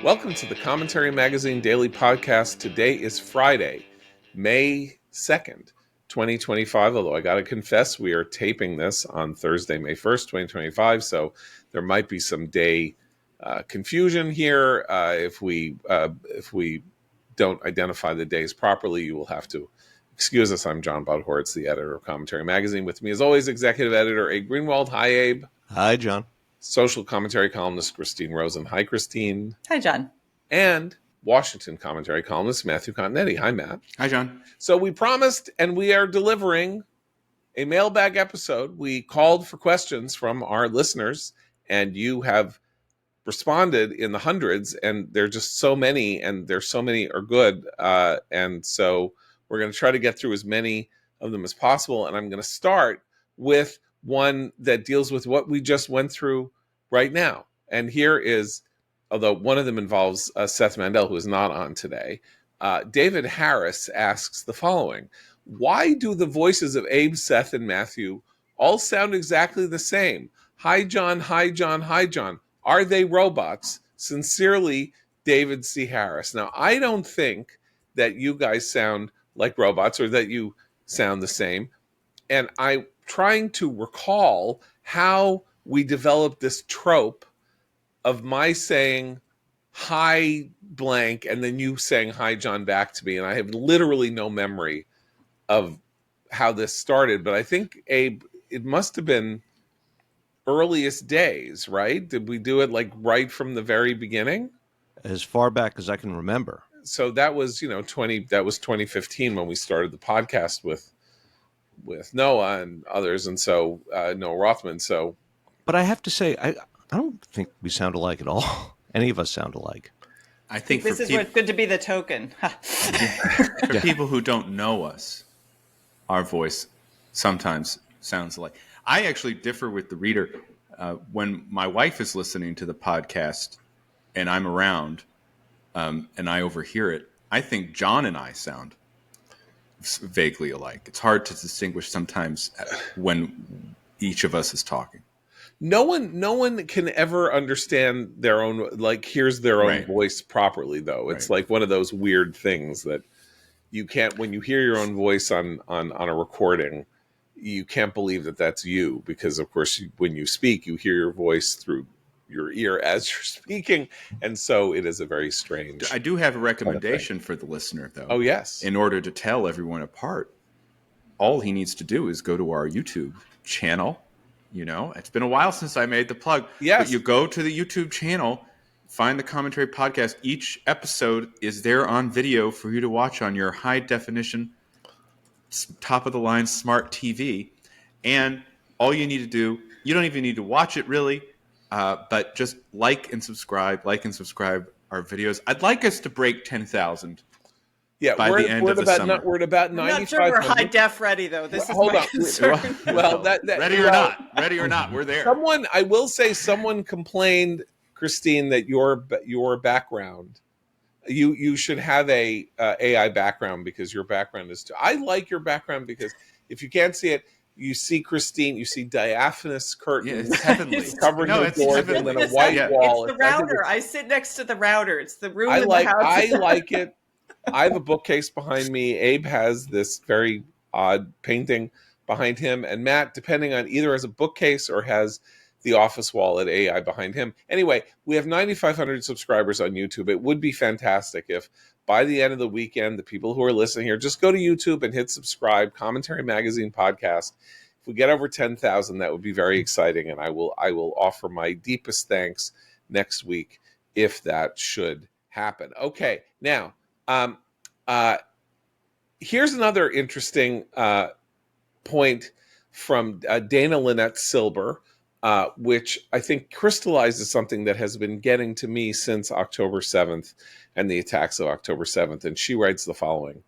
Welcome to the Commentary Magazine Daily Podcast. Today is Friday, May 2nd, 2025, although I got to confess we are taping this on Thursday, May 1st, 2025, so there might be some day confusion here. If we don't identify the days properly, you will have to excuse us. I'm John Budhortz, the editor of Commentary Magazine. With me, as always, executive editor Abe Greenwald. Hi, Abe. Hi, John. Social commentary columnist Christine Rosen. Hi, Christine. Hi, John. And Washington commentary columnist Matthew Continetti. Hi, Matt. Hi, John. So we promised, and we are delivering a mailbag episode. We called for questions from our listeners, and you have responded in the hundreds, and there are just so many, and there's so many are good. And so we're going to try to get through as many of them as possible. And I'm going to start with one that deals with what we just went through right now. And here is, although one of them involves Seth Mandel, who is not on today, David Harris asks the following: why do the voices of Abe, Seth, and Matthew all sound exactly the same? Hi, John, hi, John, hi, John. Are they robots? Sincerely, David C. Harris. Now, I don't think that you guys sound like robots or that you sound the same. And I'm trying to recall how we developed this trope of my saying hi blank and then you saying hi John back to me, and I have literally no memory of how this started. But I think, Abe, it must have been earliest days, right? Did we do it like right from the very beginning? As far back as I can remember. So that was 2015 when we started the podcast with Noah and others, and so Noah Rothman. So, but I have to say, I don't think we sound alike at all. Any of us sound alike. I think this is good to be the token. For people who don't know us, our voice sometimes sounds alike. I actually differ with the reader. When my wife is listening to the podcast and I'm around and I overhear it, I think John and I sound vaguely alike. It's hard to distinguish sometimes when each of us is talking. No one can ever understand their own, like, hears their own voice properly, though. It's like one of those weird things that you can't, when you hear your own voice on a recording, you can't believe that that's you, because of course when you speak, you hear your voice through your ear as you're speaking, and so it is a very strange. I do have a recommendation for the listener, though. Oh, yes. In order to tell everyone apart, all he needs to do is go to our YouTube channel. You know, it's been a while since I made the plug. Yes. But you go to the YouTube channel, find the Commentary Podcast. Each episode is there on video for you to watch on your high definition, top of the line smart TV. And all you need to do, you don't even need to watch it really, but just like and subscribe our videos. I'd like us to break 10,000 by the end of the summer. We're at about 95. I'm not sure we're high def ready, though. This is hold my on. concern. Well, ready or not, we're there. I will say, someone complained, Christine, that your background, you should have a AI background, because your background is too. I like your background because if you can't see it, you see Christine, you see diaphanous curtains, it's heavenly, covering the doors, and then a white wall. It's the router. I sit next to the router. It's the room in the house. I like it. I have a bookcase behind me. Abe has this very odd painting behind him, and Matt, depending on, either has a bookcase or has the office wall at AI behind him. Anyway, we have 9,500 subscribers on YouTube. It would be fantastic if by the end of the weekend, the people who are listening here, just go to YouTube and hit subscribe, Commentary Magazine Podcast. If we get over 10,000, that would be very exciting, and I will offer my deepest thanks next week if that should happen. Okay, now, here's another interesting point from Dana Lynette Silber, which I think crystallizes something that has been getting to me since October 7th and the attacks of October 7th. And she writes the following: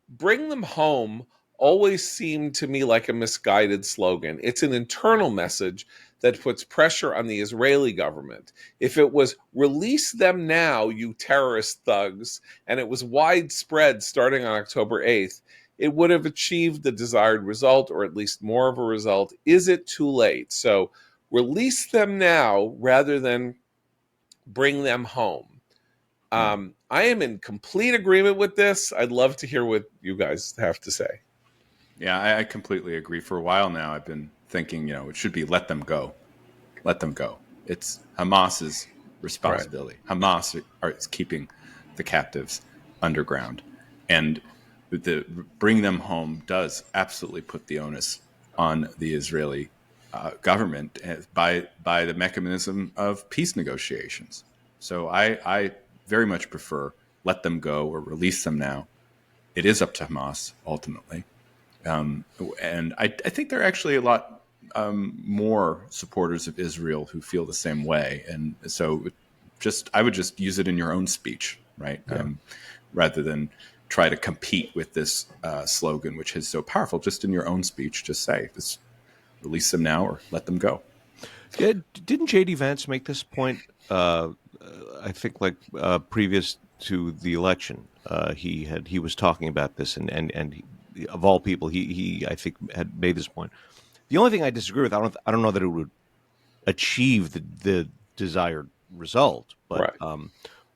bring them home always seemed to me like a misguided slogan. It's an internal message that puts pressure on the Israeli government. If it was release them now, you terrorist thugs, and it was widespread starting on October 8th, it would have achieved the desired result, or at least more of a result. Is it too late? So release them now rather than bring them home. I am in complete agreement with this. I'd love to hear what you guys have to say. Yeah, I completely agree. For a while now, I've been thinking, it should be let them go. Let them go. It's Hamas's responsibility. Right. Hamas is keeping the captives underground. And the bring them home does absolutely put the onus on the Israeli government by the mechanism of peace negotiations. So I very much prefer let them go or release them now. It is up to Hamas ultimately. And I think there are actually a lot more supporters of Israel who feel the same way. And so I would just use it in your own speech, right? Yeah. Rather than try to compete with this slogan, which is so powerful. Just in your own speech, just say, just release them now or let them go. Yeah, didn't J.D. Vance make this point, I think, previous to the election? He was talking about this, and he, of all people, he I think had made this point. The only thing I disagree with, I don't know that it would achieve the desired result, but right.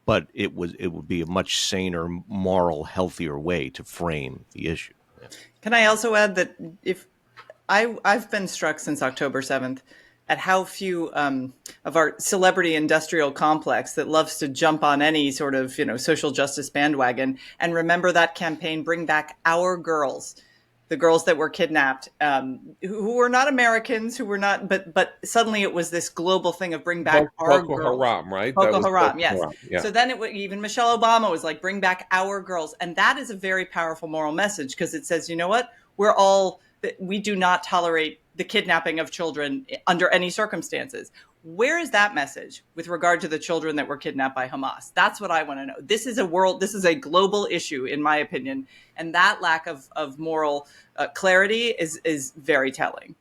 But it would be a much saner, moral, healthier way to frame the issue. Yeah. Can I also add that if I've been struck since October 7th at how few of our celebrity industrial complex that loves to jump on any sort of social justice bandwagon and remember that campaign, Bring Back Our Girls. The girls that were kidnapped, who were not Americans, who were not, but suddenly it was this global thing of bring back our girls. Boko Haram, right? Boko Haram, yes. Yeah. So then even Michelle Obama was like, bring back our girls. And that is a very powerful moral message because it says, you know what? We do not tolerate the kidnapping of children under any circumstances. Where is that message with regard to the children that were kidnapped by Hamas? That's what I want to know. This is a global issue, in my opinion. And that lack of moral clarity is very telling.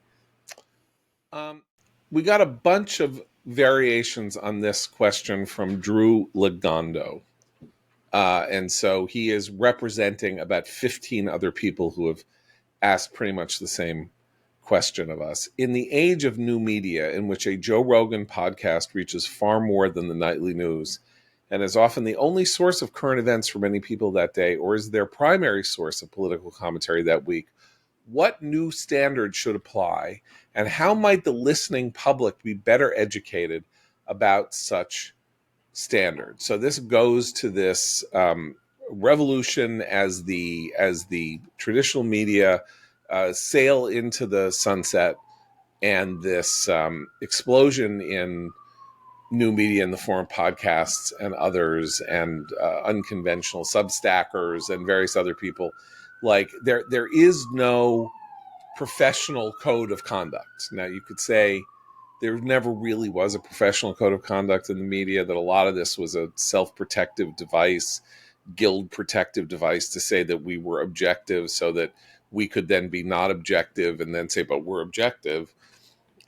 We got a bunch of variations on this question from Drew Legondo. And so he is representing about 15 other people who have asked pretty much the same question of us. In the age of new media, in which a Joe Rogan podcast reaches far more than the nightly news and is often the only source of current events for many people that day, or is their primary source of political commentary that week, what new standards should apply, and how might the listening public be better educated about such standards? So this goes to this revolution as the traditional media sail into the sunset, and this explosion in new media in the form of podcasts and others, and unconventional substackers and various other people. Like there is no professional code of conduct. Now you could say there never really was a professional code of conduct in the media, that a lot of this was a self-protective device, guild protective device to say that we were objective so that we could then be not objective and then say, but we're objective.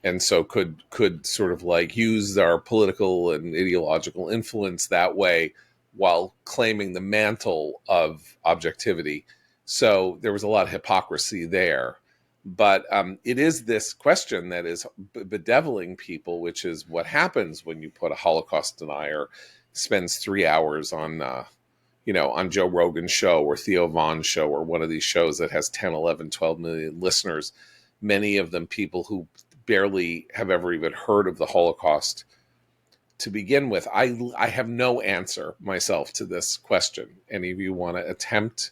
And so could sort of like use our political and ideological influence that way while claiming the mantle of objectivity. So there was a lot of hypocrisy there. But it is this question that is bedeviling people, which is what happens when you put a Holocaust denier spends 3 hours on on Joe Rogan's show or Theo Vaughn's show or one of these shows that has 10, 11, 12 million listeners, many of them people who barely have ever even heard of the Holocaust to begin with. I have no answer myself to this question. Any of you want to attempt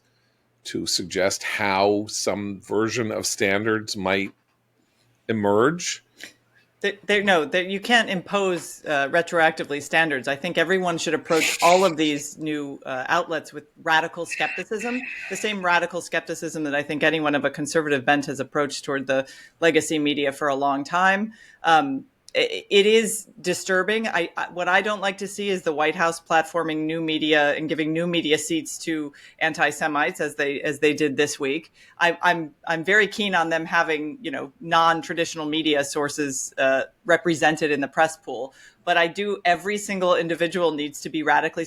to suggest how some version of standards might emerge? You can't impose retroactively standards. I think everyone should approach all of these new outlets with radical skepticism, the same radical skepticism that I think anyone of a conservative bent has approached toward the legacy media for a long time. It is disturbing. What I don't like to see is the White House platforming new media and giving new media seats to anti-Semites as they did this week. I'm very keen on them having non-traditional media sources represented in the press pool. But every single individual needs to be radically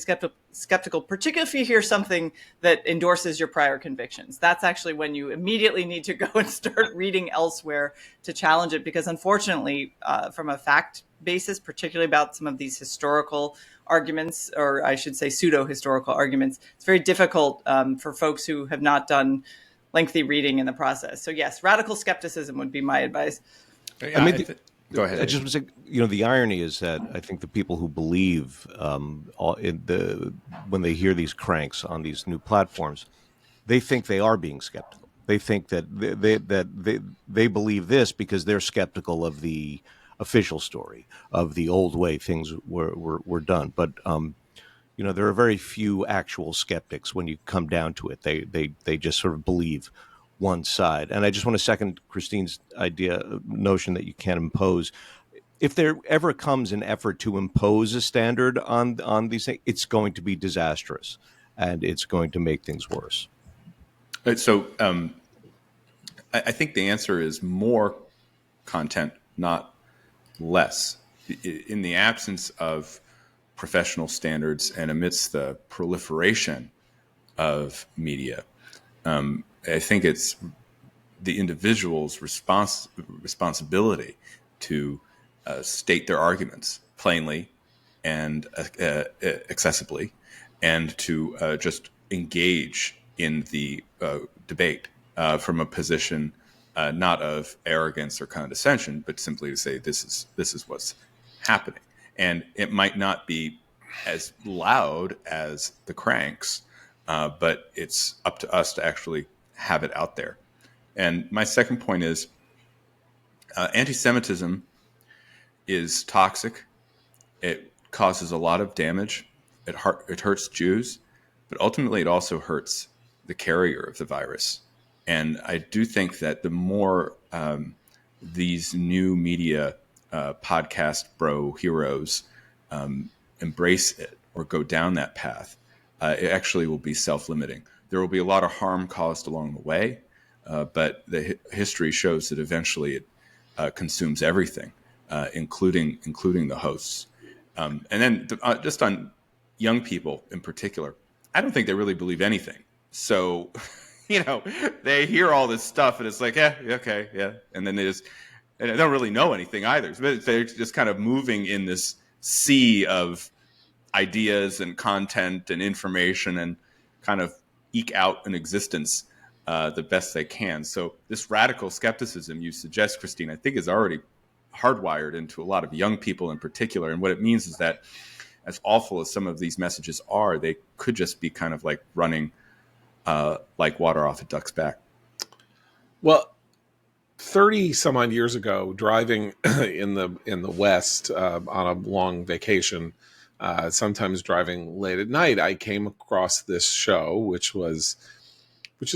skeptical, particularly if you hear something that endorses your prior convictions. That's actually when you immediately need to go and start reading elsewhere to challenge it, because unfortunately, from a fact basis, particularly about some of these historical arguments, or I should say pseudo-historical arguments, it's very difficult for folks who have not done lengthy reading in the process. So yes, radical skepticism would be my advice. Yeah, go ahead. I just want to say, you know, the irony is that I think the people who believe when they hear these cranks on these new platforms, they think they are being skeptical. They think that they believe this because they're skeptical of the official story, of the old way things were done. But you know, there are very few actual skeptics when you come down to it. They just sort of believe one side. And I just want to second Christine's notion that you can't impose. If there ever comes an effort to impose a standard on these things, it's going to be disastrous, and it's going to make things worse. So I think the answer is more content, not less. In the absence of professional standards and amidst the proliferation of media, I think it's the individual's responsibility to state their arguments plainly and accessibly, and to just engage in the debate from a position not of arrogance or condescension, but simply to say this is what's happening. And it might not be as loud as the cranks, but it's up to us to actually have it out there. And my second point is anti-Semitism is toxic. It causes a lot of damage. It hurts Jews, but ultimately it also hurts the carrier of the virus. And I do think that the more these new media podcast bro heroes embrace it or go down that path, it actually will be self-limiting. There will be a lot of harm caused along the way, but the history shows that eventually it consumes everything, including the hosts. And then just on young people in particular, I don't think they really believe anything. So, you know, they hear all this stuff and it's like, yeah, okay, yeah. And then they don't really know anything either. They're just kind of moving in this sea of ideas and content and information and kind of eke out an existence the best they can. So this radical skepticism you suggest, Christine, I think is already hardwired into a lot of young people in particular. And what it means is that as awful as some of these messages are, they could just be kind of like running like water off a duck's back. Well, 30 some odd years ago, driving in the West on a long vacation, sometimes driving late at night, I came across this show, which is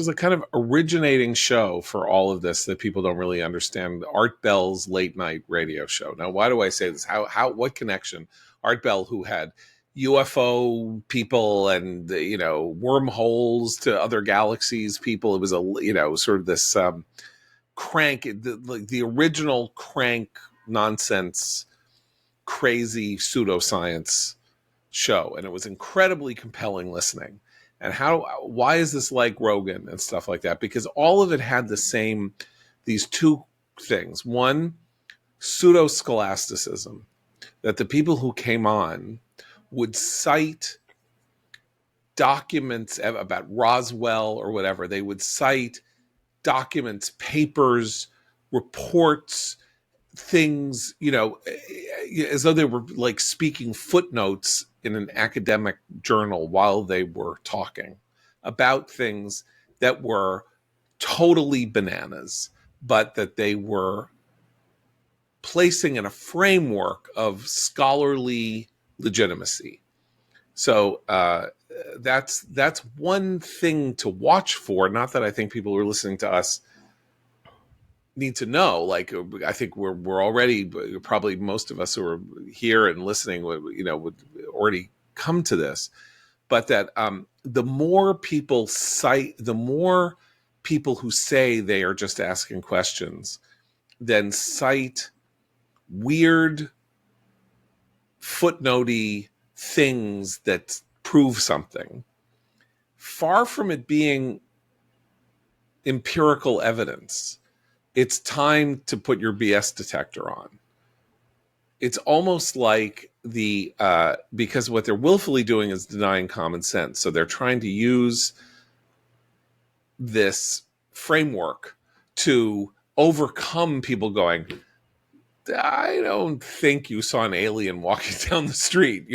a kind of originating show for all of this that people don't really understand. Art Bell's late night radio show. Now, why do I say this? What connection? Art Bell, who had UFO people and, you know, wormholes to other galaxies people. It was sort of this crank, the original crank nonsense, crazy pseudoscience show. And it was incredibly compelling listening. And why is this like Rogan and stuff like that? Because all of it had these two things. One, pseudo-scholasticism, that the people who came on would cite documents about Roswell or whatever. They would cite documents, papers, reports, things, you know, as though they were like speaking footnotes in an academic journal while they were talking about things that were totally bananas, but that they were placing in a framework of scholarly legitimacy. So that's one thing to watch for. Not that I think people who are listening to us need to know. Like, I think we're already, probably most of us who are here and listening would already come to this. But that the more people cite, the more people who say they are just asking questions, then cite weird footnotey things that prove something, far from it being empirical evidence, it's time to put your BS detector on. It's almost like because what they're willfully doing is denying common sense. So they're trying to use this framework to overcome people going, I don't think you saw an alien walking down the street.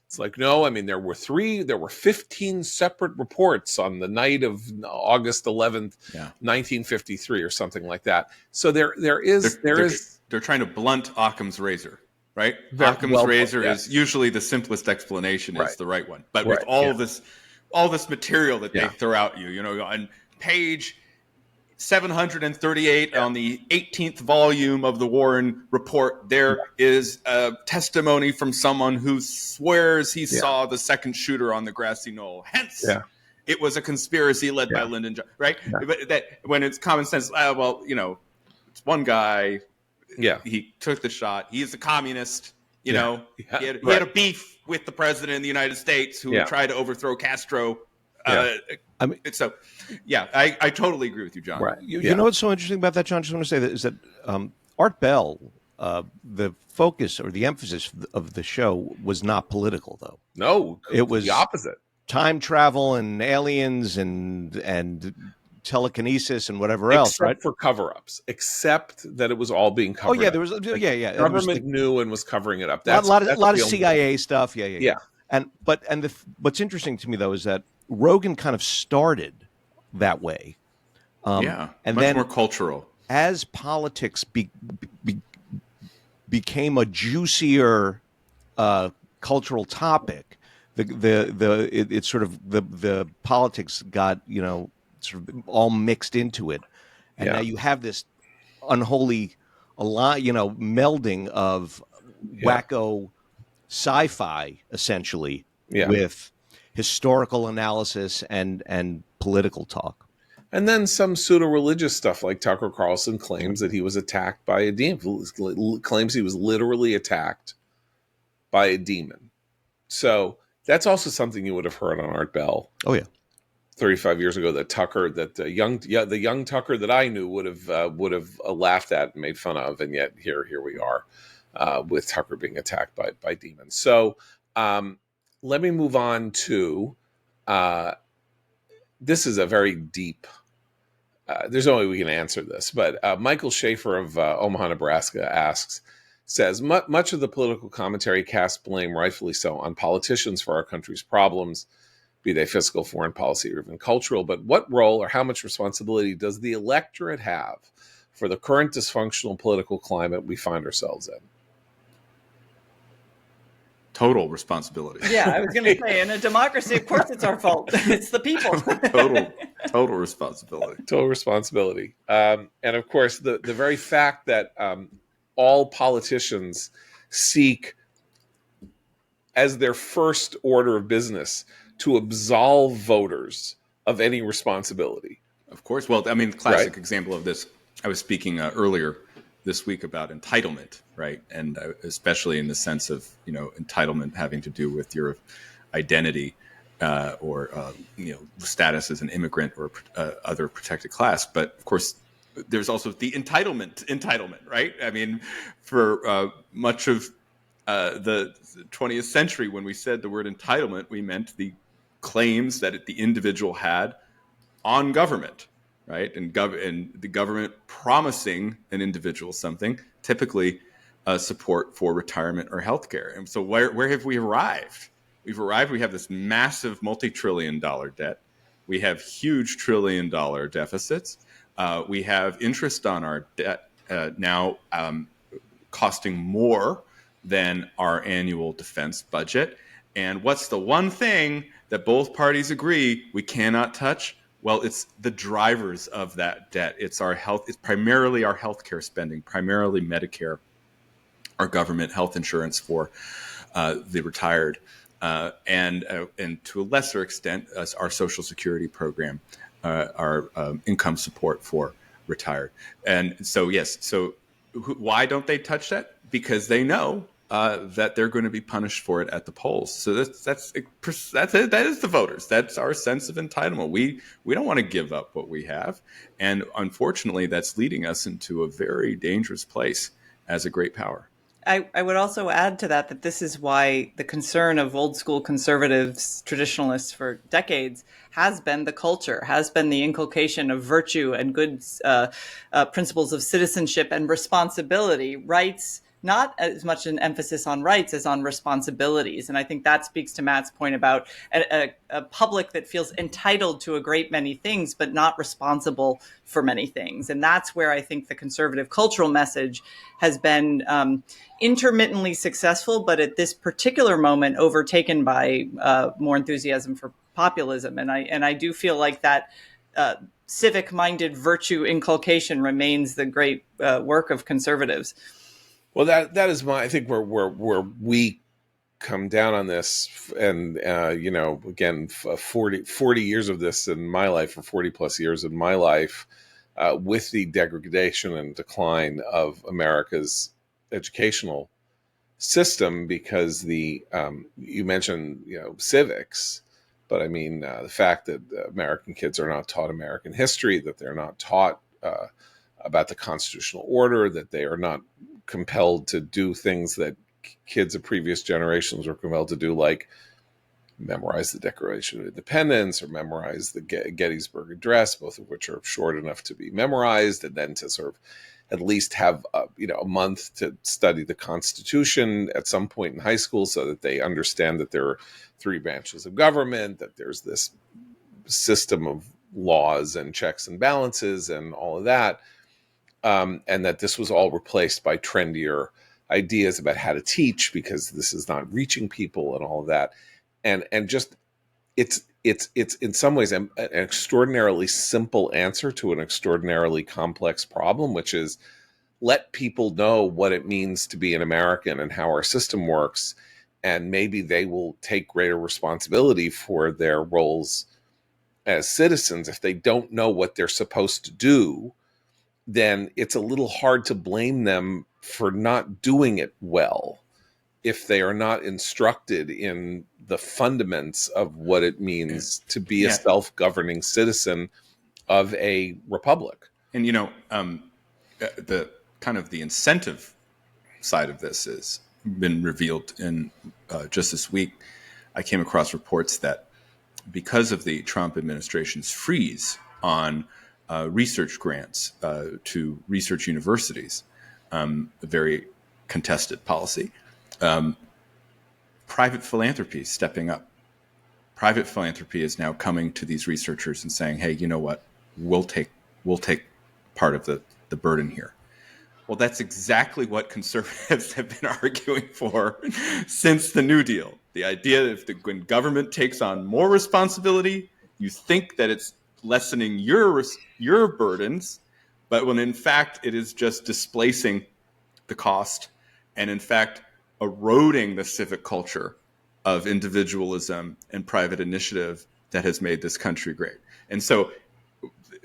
It's like, no, I mean, there were 15 separate reports on the night of August 11th, 1953 or something like that. So there is. They're trying to blunt Occam's razor, right? Occam's razor is usually the simplest explanation is the right one. But with all this material that they throw out on page 738 on the 18th volume of the Warren Report, there is a testimony from someone who swears he saw the second shooter on the grassy knoll. Hence, it was a conspiracy led by Lyndon Johnson, right? Yeah. But that when it's common sense, it's one guy. Yeah, he took the shot. He's a communist. He had a beef with the president of the United States who tried to overthrow Castro. I totally agree with you, John. Right. You know what's so interesting about that, John? I just want to say that is that Art Bell, the focus or the emphasis of the show was not political, though. No, it was the opposite. Time travel and aliens and telekinesis and whatever else, right? Except for cover-ups. Except that it was all being covered. Oh yeah, there was. The government knew and was covering it up. That's a lot of CIA stuff. Yeah. What's interesting to me though is that Rogan kind of started that way. And much then more cultural. As politics became a juicier cultural topic, the politics got sort of all mixed into it, and now you have this unholy melding of wacko sci-fi essentially with historical analysis and political talk. And then some pseudo-religious stuff like Tucker Carlson claims that he was attacked by a demon, claims he was literally attacked by a demon. So that's also something you would have heard on Art Bell. Oh yeah. 35 years ago, the young Tucker that I knew would have laughed at and made fun of, and yet here we are with Tucker being attacked by demons. So let me move on to this is a very deep. There's no way we can answer this, but Michael Schaefer of Omaha, Nebraska says much of the political commentary casts blame, rightfully so, on politicians for our country's problems, be they fiscal, foreign policy, or even cultural. But what role or how much responsibility does the electorate have for the current dysfunctional political climate we find ourselves in? Total responsibility. Yeah, I was going to say, in a democracy, of course it's our fault. It's the people. Total responsibility. Total responsibility. And of course, the very fact that all politicians seek as their first order of business to absolve voters of any responsibility. Of course. Well, I mean, classic example of this, I was speaking earlier this week about entitlement, right? And especially in the sense of, entitlement having to do with your identity or status as an immigrant or other protected class. But of course, there's also the entitlement, right? I mean, for much of the 20th century, when we said the word entitlement, we meant the claims that the individual had on government, right? And the government promising an individual something, typically support for retirement or healthcare. And so where have we arrived? We have this massive multi-trillion-dollar debt. We have huge trillion-dollar deficits. We have interest on our debt now costing more than our annual defense budget. And what's the one thing that both parties agree we cannot touch? Well, it's the drivers of that debt. It's our health. It's primarily our healthcare spending, primarily Medicare, our government health insurance for the retired, and to a lesser extent, our Social Security program, our income support for retired. And so, yes. So why don't they touch that? Because they know that they're going to be punished for it at the polls. So that's it. That is the voters. That's our sense of entitlement. We don't want to give up what we have, and unfortunately, that's leading us into a very dangerous place as a great power. I would also add to that this is why the concern of old school conservatives, traditionalists for decades has been the culture, has been the inculcation of virtue and good principles of citizenship and responsibility, rights, not as much an emphasis on rights as on responsibilities. And I think that speaks to Matt's point about a public that feels entitled to a great many things, but not responsible for many things. And that's where I think the conservative cultural message has been intermittently successful, but at this particular moment overtaken by more enthusiasm for populism. And I do feel like that civic-minded virtue inculcation remains the great work of conservatives. Well, that is I think where we come down on this, and again, 40 years of this in my life, or 40 plus years in my life, with the degradation and decline of America's educational system, because you mentioned civics, but I mean the fact that American kids are not taught American history, that they're not taught about the constitutional order, that they are not compelled to do things that kids of previous generations were compelled to do, like memorize the Declaration of Independence or memorize the Gettysburg Address, both of which are short enough to be memorized, and then to sort of at least have a month to study the Constitution at some point in high school, so that they understand that there are three branches of government, that there's this system of laws and checks and balances and all of that. And that this was all replaced by trendier ideas about how to teach, because this is not reaching people and all of that. And just it's in some ways an extraordinarily simple answer to an extraordinarily complex problem, which is let people know what it means to be an American and how our system works, and maybe they will take greater responsibility for their roles as citizens. If they don't know what they're supposed to do, then it's a little hard to blame them for not doing it well if they are not instructed in the fundaments of what it means to be a self-governing citizen of a republic. And the kind of the incentive side of this has been revealed in just this week. I came across reports that because of the Trump administration's freeze on research grants to research universities, a very contested policy. Private philanthropy is stepping up. Private philanthropy is now coming to these researchers and saying, "Hey, you know what? We'll take part of the burden here." Well, that's exactly what conservatives have been arguing for since the New Deal. The idea that when government takes on more responsibility, you think that it's lessening your burdens, but when in fact it is just displacing the cost, and in fact eroding the civic culture of individualism and private initiative that has made this country great. And so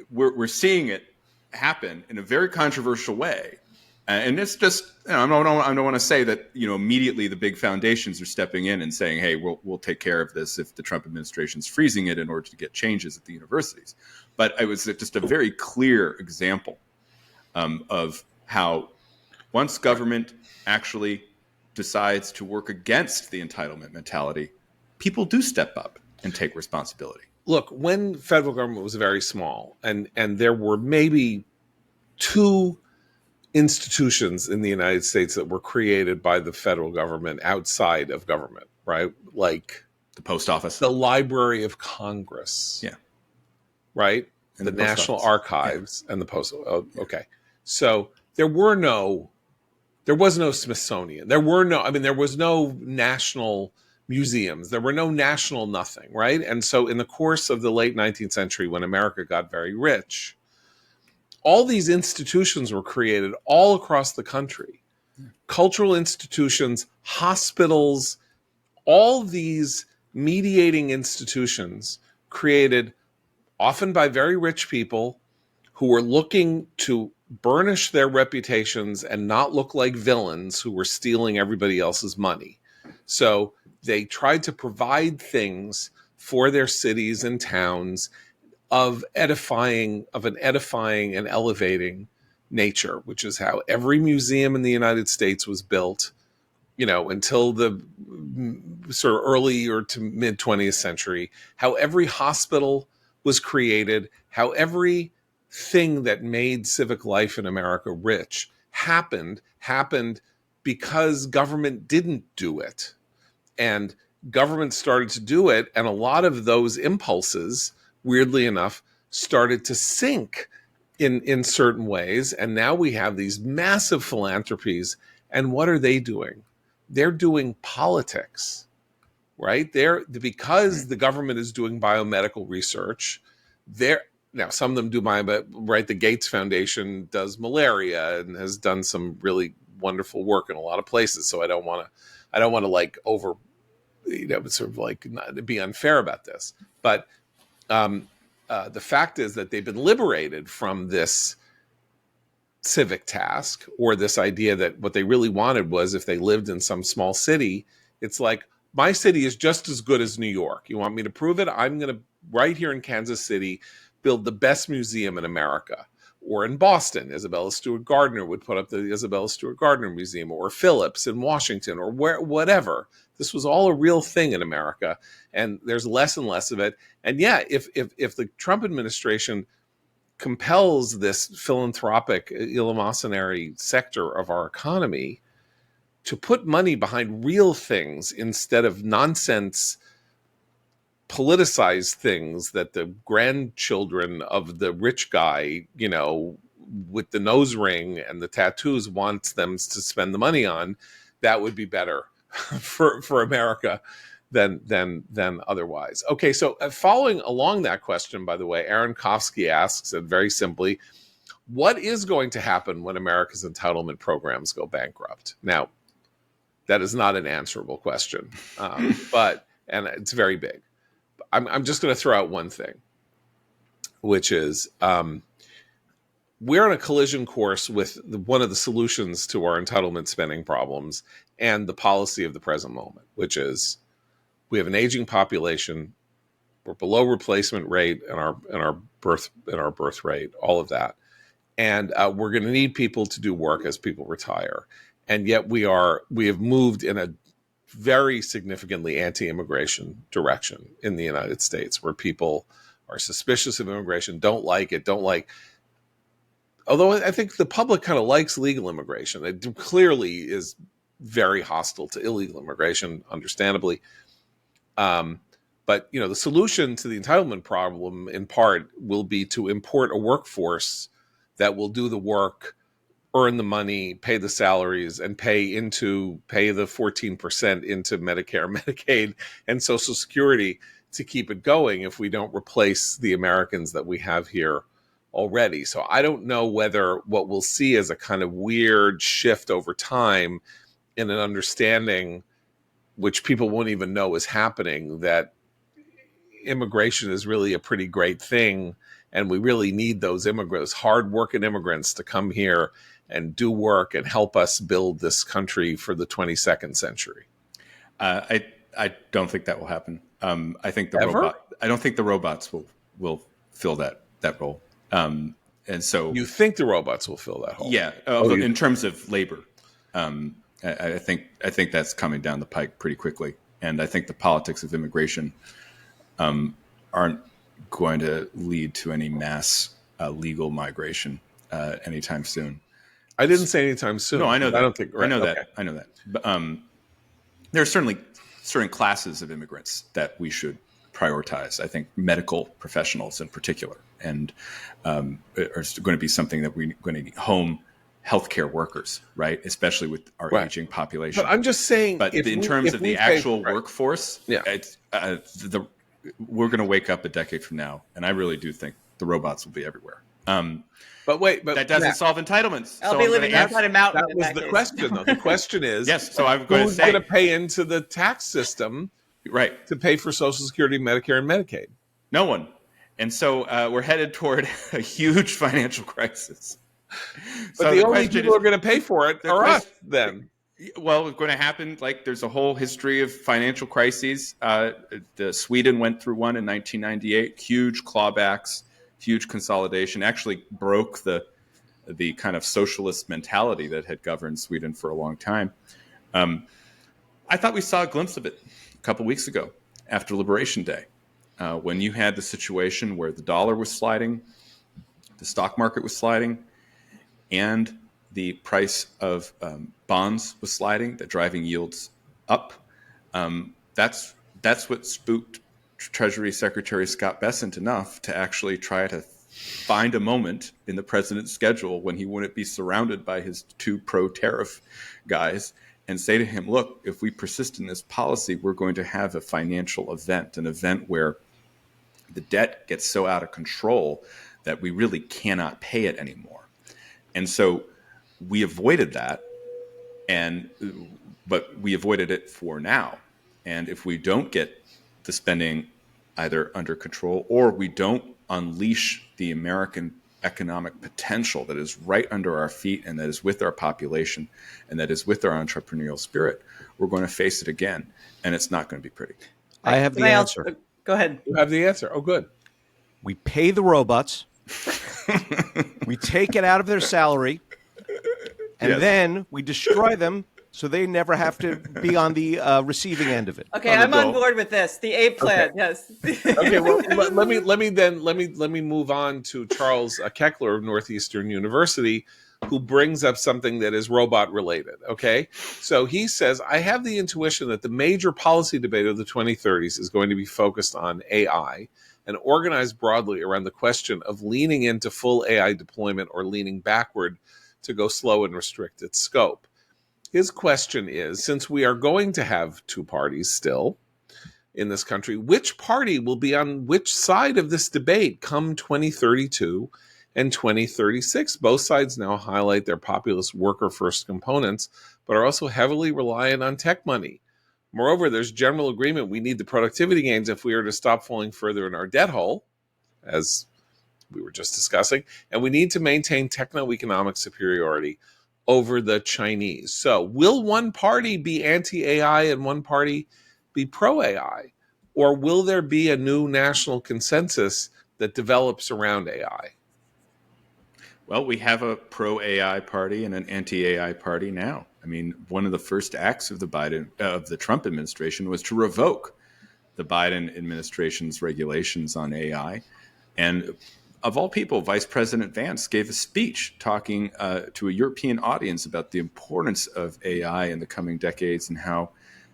we're seeing it happen in a very controversial way. And it's just, I don't want to say that, immediately the big foundations are stepping in and saying, hey, we'll take care of this if the Trump administration's freezing it in order to get changes at the universities. But it was just a very clear example of how once government actually decides to work against the entitlement mentality, people do step up and take responsibility. Look, when federal government was very small, and there were maybe two institutions in the United States that were created by the federal government outside of government, right? Like the post office, the Library of Congress, yeah, right, and the National Archives, and the post. Oh, okay, so there was no Smithsonian. There was no national museums. There were no national nothing, right? And so in the course of the late 19th century, when America got very rich, all these institutions were created all across the country. Cultural institutions, hospitals, all these mediating institutions created often by very rich people who were looking to burnish their reputations and not look like villains who were stealing everybody else's money. So they tried to provide things for their cities and towns of an edifying and elevating nature, which is how every museum in the United States was built, until the sort of early or to mid 20th century, how every hospital was created, how every thing that made civic life in America rich happened because government didn't do it. And government started to do it, and a lot of those impulses, weirdly enough, started to sink in certain ways. And now we have these massive philanthropies. And what are they doing? They're doing politics, right? Because the government is doing biomedical research. Now some of them do right? The Gates Foundation does malaria and has done some really wonderful work in a lot of places. So I don't want to like over, sort of like not be unfair about this. But the fact is that they've been liberated from this civic task, or this idea that what they really wanted was, if they lived in some small city, it's like, my city is just as good as New York. You want me to prove it? I'm going to, right here in Kansas City, build the best museum in America. Or in Boston, Isabella Stewart Gardner would put up the Isabella Stewart Gardner Museum, or Phillips in Washington, or whatever. This was all a real thing in America, and there's less and less of it. And yeah, if the Trump administration compels this philanthropic, eleemosynary sector of our economy to put money behind real things instead of nonsense, politicized things that the grandchildren of the rich guy, with the nose ring and the tattoos wants them to spend the money on, that would be better for America than otherwise. Okay, so following along that question, by the way, Aaron Kofsky asks it very simply, what is going to happen when America's entitlement programs go bankrupt? Now, that is not an answerable question, and it's very big. I'm just going to throw out one thing, which is we're on a collision course with one of the solutions to our entitlement spending problems and the policy of the present moment, which is we have an aging population, we're below replacement rate in our birth rate, all of that, and we're going to need people to do work as people retire, and yet we have moved in a very significantly anti-immigration direction in the United States, where people are suspicious of immigration, don't like it, although I think the public kind of likes legal immigration. It clearly is very hostile to illegal immigration, understandably. But the solution to the entitlement problem, in part, will be to import a workforce that will do the work, earn the money, pay the salaries, and pay the 14% into Medicare, Medicaid, and Social Security to keep it going if we don't replace the Americans that we have here already. So I don't know whether what we'll see is a kind of weird shift over time in an understanding, which people won't even know is happening, that immigration is really a pretty great thing, and we really need those immigrants, hard-working immigrants, to come here and do work and help us build this country for the 22nd century. I don't think that will happen. I think I don't think the robots will fill that role. And so you think the robots will fill that hole? Yeah, in terms of labor, I think that's coming down the pike pretty quickly. And I think the politics of immigration aren't going to lead to any mass legal migration anytime soon. I didn't say anytime soon. No, I know that. I don't think. Right, I know okay. that. I know that. But there are certainly certain classes of immigrants that we should prioritize. I think medical professionals in particular, and are going to be something that we're going to need. Home healthcare workers, right? Especially with our aging population. But I'm just saying. But in terms of the actual workforce, we're going to wake up a decade from now, and I really do think the robots will be everywhere. But that doesn't solve entitlements. I'll be living outside a mountain. That was the question, though. The question is, yes. So I'm going to who's going to pay into the tax system, right, to pay for Social Security, Medicare, and Medicaid? No one. And so we're headed toward a huge financial crisis. But the only people who are going to pay for it are us then. Well, it's going to happen. Like, there's a whole history of financial crises. Sweden went through one in 1998. Huge clawbacks, huge consolidation. Actually broke the kind of socialist mentality that had governed Sweden for a long time. I thought we saw a glimpse of it a couple weeks ago after Liberation Day, when you had the situation where the dollar was sliding, the stock market was sliding, and the price of bonds was sliding, that driving yields up. That's what spooked Treasury Secretary Scott Bessent enough to actually try to find a moment in the president's schedule when he wouldn't be surrounded by his two pro-tariff guys and say to him, look, if we persist in this policy, we're going to have a financial event, an event where the debt gets so out of control that we really cannot pay it anymore. And so we avoided that, but we avoided it for now. And if we don't get the spending either under control, or we don't unleash the American economic potential that is right under our feet and that is with our population and that is with our entrepreneurial spirit, we're going to face it again, and it's not going to be pretty. I have the answer. Go ahead. You have the answer. Oh, good. We pay the robots. We take it out of their salary, and then we destroy them so they never have to be on the receiving end of it. Okay, I'm on board with this. The A plan, yes. Okay, well, let me move on to Charles Keckler of Northeastern University, who brings up something that is robot related. Okay, so he says, I have the intuition that the major policy debate of the 2030s is going to be focused on AI and organized broadly around the question of leaning into full AI deployment or leaning backward to go slow and restrict its scope. His question is, since we are going to have two parties still in this country, which party will be on which side of this debate come 2032 and 2036? Both sides now highlight their populist worker-first components, but are also heavily reliant on tech money. Moreover, there's general agreement we need the productivity gains if we are to stop falling further in our debt hole, as we were just discussing, and we need to maintain techno-economic superiority over the Chinese. So will one party be anti-AI and one party be pro-AI? Or will there be a new national consensus that develops around AI? Well, we have a pro-AI party and an anti-AI party now. I mean, one of the first acts of the Trump administration was to revoke the Biden administration's regulations on AI. And of all people, Vice President Vance gave a speech talking to a European audience about the importance of AI in the coming decades and how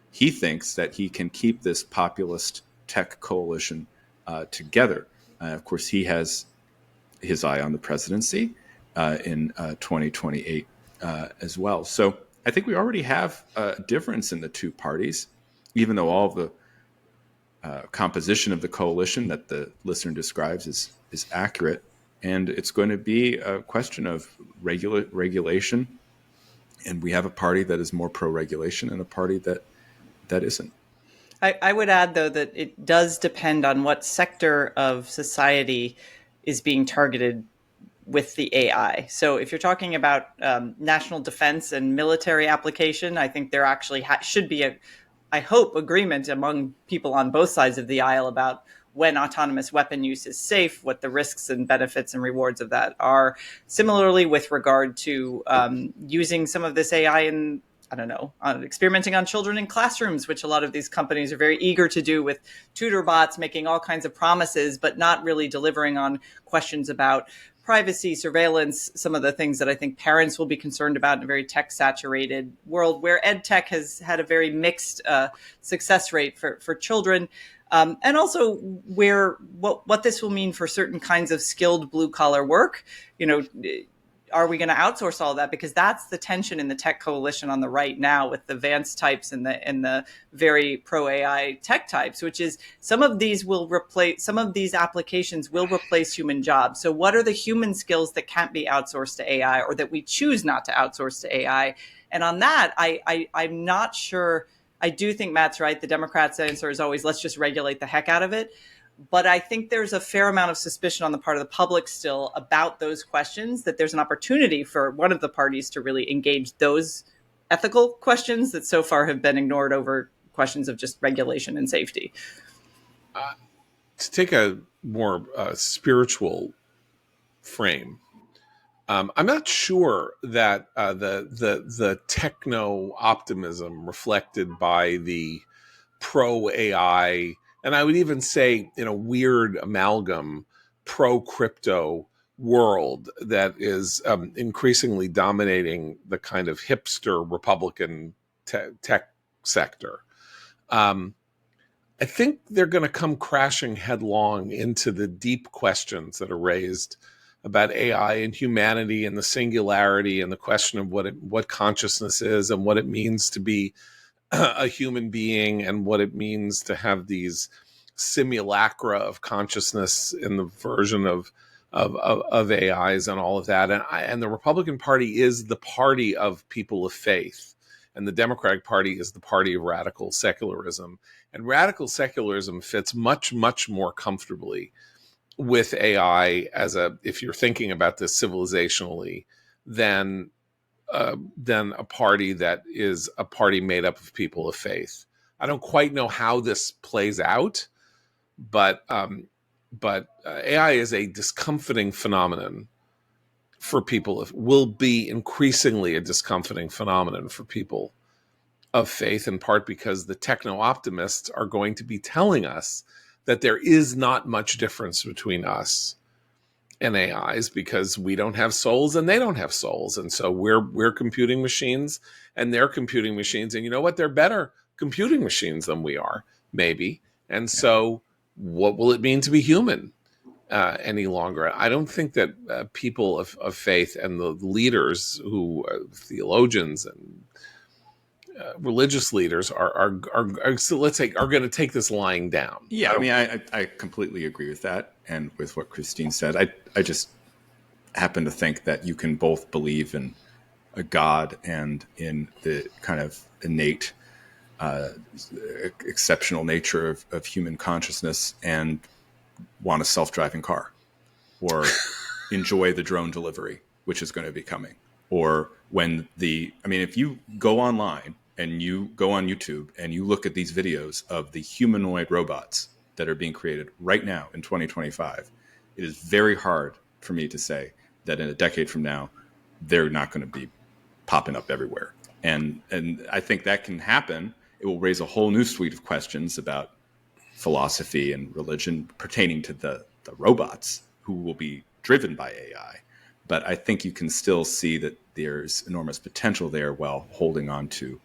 he thinks that he can keep this populist tech coalition together. Of course, he has his eye on the presidency in 2028 as well. So I think we already have a difference in the two parties, even though all of the composition of the coalition that the listener describes is accurate. And it's going to be a question of regulation. And we have a party that is more pro-regulation and a party that isn't. I would add, though, that it does depend on what sector of society is being targeted with the AI. So if you're talking about national defense and military application, I think there actually should be I hope, agreement among people on both sides of the aisle about when autonomous weapon use is safe, what the risks and benefits and rewards of that are. Similarly, with regard to using some of this AI in, experimenting on children in classrooms, which a lot of these companies are very eager to do with tutor bots, making all kinds of promises, but not really delivering on questions about privacy, surveillance, some of the things that I think parents will be concerned about in a very tech-saturated world where ed tech has had a very mixed success rate for children. And also what this will mean for certain kinds of skilled blue-collar work. Are we going to outsource all that? Because that's the tension in the tech coalition on the right now with the Vance types and the very pro-AI tech types, which is some of these applications will replace human jobs. So what are the human skills that can't be outsourced to AI or that we choose not to outsource to AI? And on that, I'm not sure. I do think Matt's right. The Democrats' answer is always, let's just regulate the heck out of it. But I think there's a fair amount of suspicion on the part of the public still about those questions, that there's an opportunity for one of the parties to really engage those ethical questions that so far have been ignored over questions of just regulation and safety. To take a more spiritual frame, I'm not sure that the techno optimism reflected by the pro AI, and I would even say in a weird amalgam, pro crypto world that is increasingly dominating the kind of hipster Republican tech sector. I think they're going to come crashing headlong into the deep questions that are raised about AI and humanity and the singularity and the question of what consciousness is and what it means to be a human being and what it means to have these simulacra of consciousness in the version of AIs and all of that. And the Republican Party is the party of people of faith, and the Democratic Party is the party of radical secularism. And radical secularism fits much, much more comfortably with AI if you're thinking about this civilizationally, than a party that is a party made up of people of faith. I don't quite know how this plays out, but AI is a discomforting phenomenon for people. Will be increasingly a discomforting phenomenon for people of faith, in part because the techno-optimists are going to be telling us that there is not much difference between us and AIs, because we don't have souls and they don't have souls. And so we're computing machines and they're computing machines. And you know what? They're better computing machines than we are, maybe. And so what will it mean to be human any longer? I don't think that people of faith and the leaders who theologians and religious leaders are so let's say are going to take this lying down. Yeah, I mean, I completely agree with that, and with what Christine said. I just happen to think that you can both believe in a God and in the kind of innate, exceptional nature of human consciousness, and want a self-driving car, or enjoy the drone delivery, which is going to be coming, or if you go online and you go on YouTube and you look at these videos of the humanoid robots that are being created right now in 2025, it is very hard for me to say that in a decade from now, they're not going to be popping up everywhere. And I think that can happen. It will raise a whole new suite of questions about philosophy and religion pertaining to the robots who will be driven by AI. But I think you can still see that there's enormous potential there while holding on to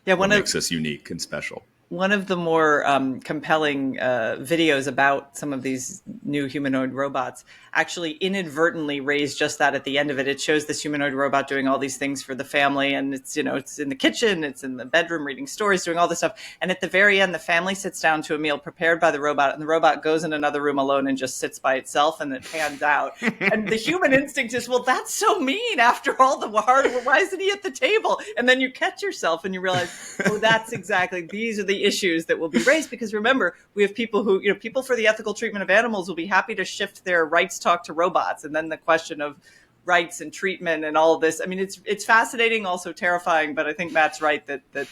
what makes us unique and special. One of the more compelling videos about some of these new humanoid robots actually inadvertently raised just that at the end of it. It shows this humanoid robot doing all these things for the family, and it's in the kitchen, it's in the bedroom reading stories, doing all this stuff. And at the very end, the family sits down to a meal prepared by the robot, and the robot goes in another room alone and just sits by itself, and it pans out. And the human instinct is, well, that's so mean. After all the hard work, why isn't he at the table? And then you catch yourself and you realize, oh, that's exactly, these are the issues that will be raised. Because remember, we have people who, people for the ethical treatment of animals will be happy to shift their rights talk to robots. And then the question of rights and treatment and all of this. I mean, it's fascinating, also terrifying, but I think Matt's right that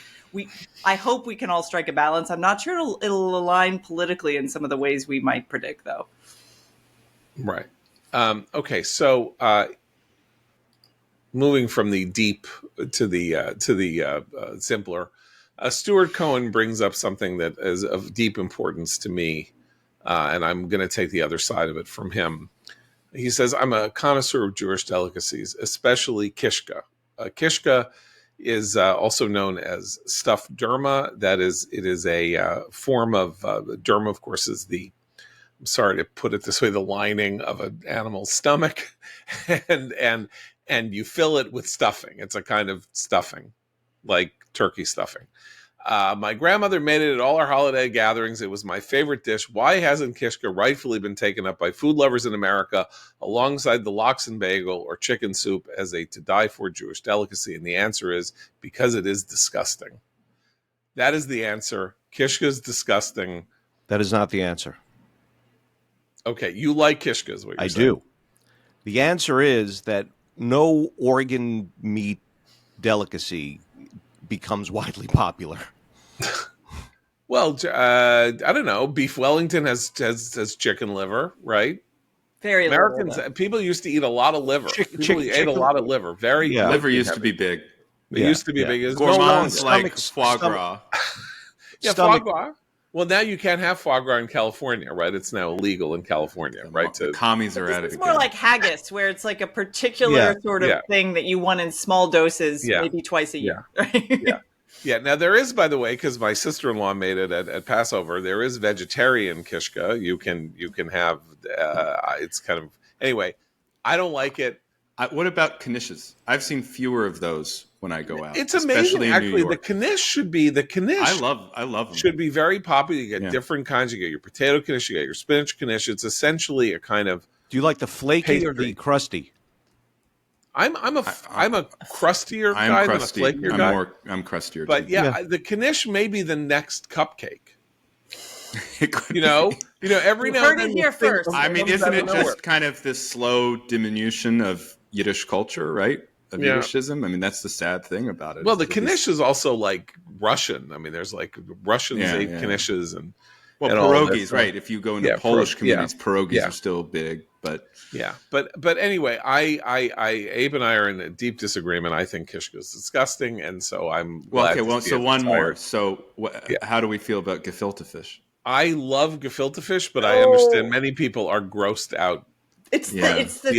I hope we can all strike a balance. I'm not sure it'll align politically in some of the ways we might predict, though. Right. Okay. So moving from the deep to the simpler, Stuart Cohan brings up something that is of deep importance to me, and I'm going to take the other side of it from him. He says, I'm a connoisseur of Jewish delicacies, especially Kishka. Kishka is also known as stuffed derma. It is a form of derma, of course, is I'm sorry to put it this way, the lining of an animal's stomach, and you fill it with stuffing. It's a kind of stuffing, like turkey stuffing. My grandmother made it at all our holiday gatherings. It was my favorite dish. Why hasn't Kishka rightfully been taken up by food lovers in America alongside the lox and bagel or chicken soup as a to-die-for Jewish delicacy? And the answer is because it is disgusting. That is the answer. Kishka is disgusting. That is not the answer. Okay, you like Kishka, is what you're I saying. do. The answer is that no organ meat delicacy becomes widely popular. Well, I don't know. Beef Wellington has chicken liver, right? Very Americans, little, though. people used to eat a lot of liver. People ate a lot of liver. Very Yeah. Liver protein used to heavy. be big. It used to be big. It's no Gourmands longer. like foie gras. Yeah, foie gras. Well, now you can't have foie gras in California, right? It's now illegal in California, right? The commies are at it It's again. more like haggis, where it's like a particular sort of thing that you want in small doses, maybe twice a year. Right? Yeah. Now there is, by the way, because my sister-in-law made it at Passover. There is vegetarian kishka. You can have. It's kind of anyway. I don't like it. What about knishes? I've seen fewer of those when I go out. It's amazing, actually. The knish should be the knish. I love them. Should be very popular. You get different kinds. You get your potato knish. You get your spinach knish. It's essentially a kind of. Do you like the flaky or the crusty? I'm a crustier guy than a flakier guy. I'm crustier. But too. the knish may be the next cupcake. Every now and then here first. I mean, isn't it just kind of this slow diminution of Yiddish culture, right? Of Yiddishism. I mean, that's the sad thing about it. Well, the knish is also like Russian. I mean, there's like Russians ate knishes and pierogies, right? If you go into Polish communities, pierogies are still big, but but anyway, Abe and I are in a deep disagreement. I think kishka is disgusting, and so I'm glad to see so it one retired. more. So how do we feel about gefilte fish? I love gefilte fish, but I understand many people are grossed out. It's the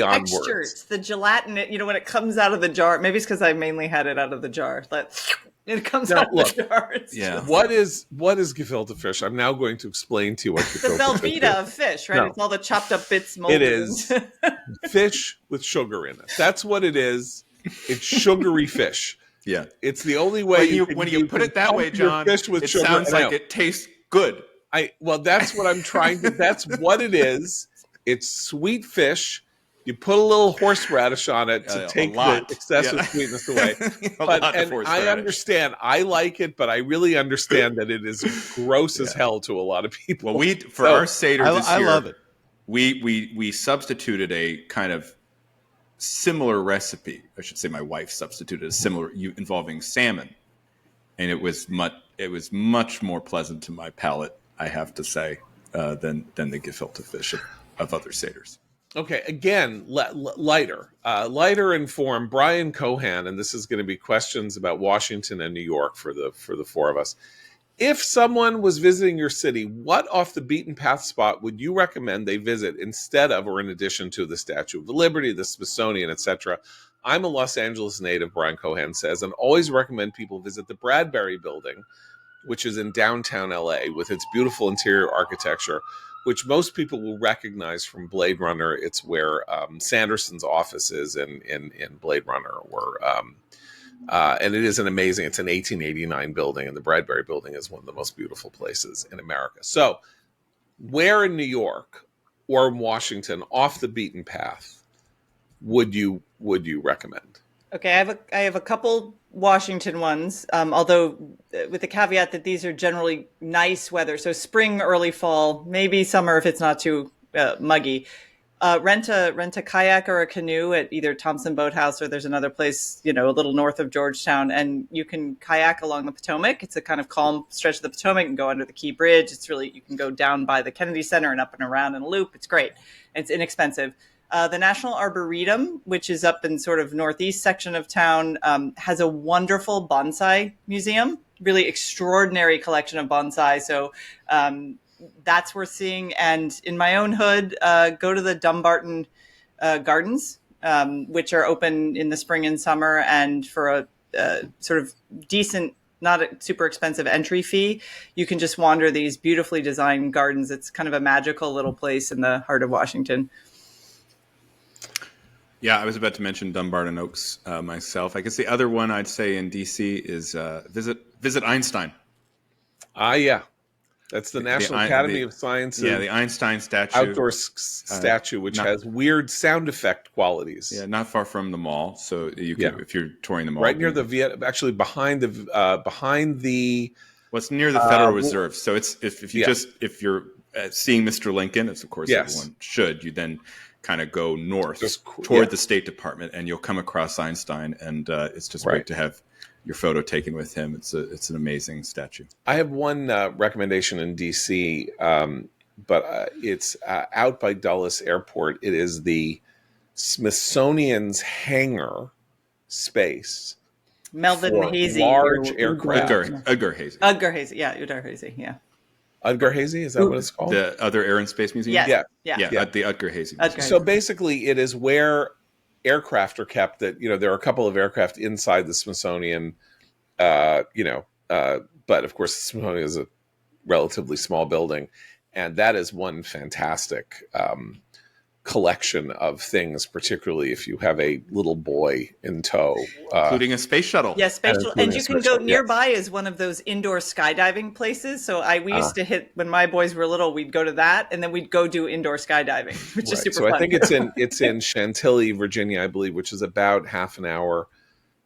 texture. Words. It's the gelatin. When it comes out of the jar. Maybe it's because I mainly had it out of the jar. It comes out of the jar. What is gefilte fish? I'm now going to explain to you what gefilte fish is. The Velveeta of fish, right? No. It's all the chopped up bits molded. It is fish with sugar in it. That's what it is. It's sugary fish. Yeah. It's the only way when you put it that way, John, fish with sugar. Sounds like it tastes good. That's what I'm trying to. That's what it is. It's sweet fish. You put a little horseradish on it to take the excessive sweetness away. I understand. I like it, but I really understand that it is gross as hell to a lot of people. Well, our Seder this year, I love it. We substituted a kind of similar recipe. I should say my wife substituted a similar involving salmon, and it was much more pleasant to my palate, I have to say, than the gefilte fish of other Seders. Okay, again, lighter in form. Brian Cohan, and this is going to be questions about Washington and New York for the four of us. If someone was visiting your city, what off the beaten path spot would you recommend they visit instead of or in addition to the Statue of Liberty, the Smithsonian, etc.? I'm a Los Angeles native, Brian Cohan says, and always recommend people visit the Bradbury Building, which is in downtown LA with its beautiful interior architecture, which most people will recognize from Blade Runner. It's where Sanderson's office is in Blade Runner, and it is it's an 1889 building, and the Bradbury Building is one of the most beautiful places in America. So where in New York or in Washington, off the beaten path, would you recommend? Okay, I have a couple Washington ones, although with the caveat that these are generally nice weather. So spring, early fall, maybe summer if it's not too muggy. Rent a kayak or a canoe at either Thompson Boathouse or there's another place, a little north of Georgetown, and you can kayak along the Potomac. It's a kind of calm stretch of the Potomac and go under the Key Bridge. You can go down by the Kennedy Center and up and around in a loop. It's great. It's inexpensive. The National Arboretum, which is up in sort of northeast section of town, has a wonderful bonsai museum, really extraordinary collection of bonsai. So that's worth seeing. And in my own hood, go to the Dumbarton Gardens, which are open in the spring and summer, and for a sort of decent, not a super expensive entry fee, you can just wander these beautifully designed gardens. It's kind of a magical little place in the heart of Washington. Yeah, I was about to mention Dumbarton Oaks myself. I guess the other one I'd say in D.C. is visit Einstein. Yeah. That's the National Academy of Sciences. Yeah, the Einstein statue. Outdoor statue, which has weird sound effect qualities. Yeah, not far from the mall. So you can, if you're touring the mall. Right near actually behind the... Well, it's near the Federal Reserve. So it's if you're seeing Mr. Lincoln, as of course Yes. everyone should, you then kind of go north Just toward the State Department, and you'll come across Einstein, and it's just Right. great to have your photo taken with him. It's an amazing statue. I have one recommendation in DC, but it's out by Dulles Airport. It is the Smithsonian's hangar space Melvin for Hazy. large aircraft. Udgar Hazy. Udgar Hazy. Yeah, Udgar Hazy. Yeah. Udgar Hazy, is that what it's called? The other Air and Space Museum? Yes. Yeah. Yeah. The Udgar Hazy. Udgar So basically, it is where aircraft are kept. That there are a couple of aircraft inside the Smithsonian. But of course, the Smithsonian is a relatively small building, and that is one fantastic collection of things, particularly if you have a little boy in tow, Including a space shuttle. Yeah, spatial, and you can go spatial, nearby is one of those indoor skydiving places. So we used to hit when my boys were little. We'd go to that, and then we'd go do indoor skydiving, which is super so fun. I think it's in Chantilly, Virginia, I believe, which is about half an hour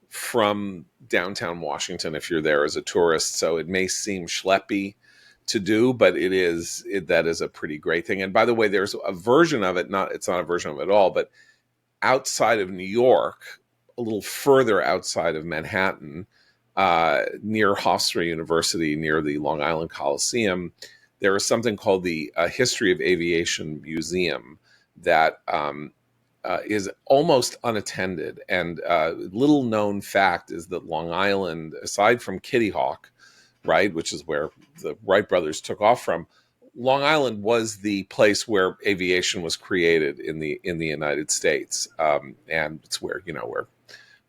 from downtown Washington if you're there as a tourist. So it may seem schleppy to do, but that is a pretty great thing. And by the way, there's a version of it, it's not a version of it at all, but outside of New York, a little further outside of Manhattan, near Hofstra University, near the Long Island Coliseum, there is something called the History of Aviation Museum that is almost unattended. And little known fact is that Long Island, aside from Kitty Hawk, right, which is where the Wright brothers took off from, Long Island was the place where aviation was created in the United States, and it's where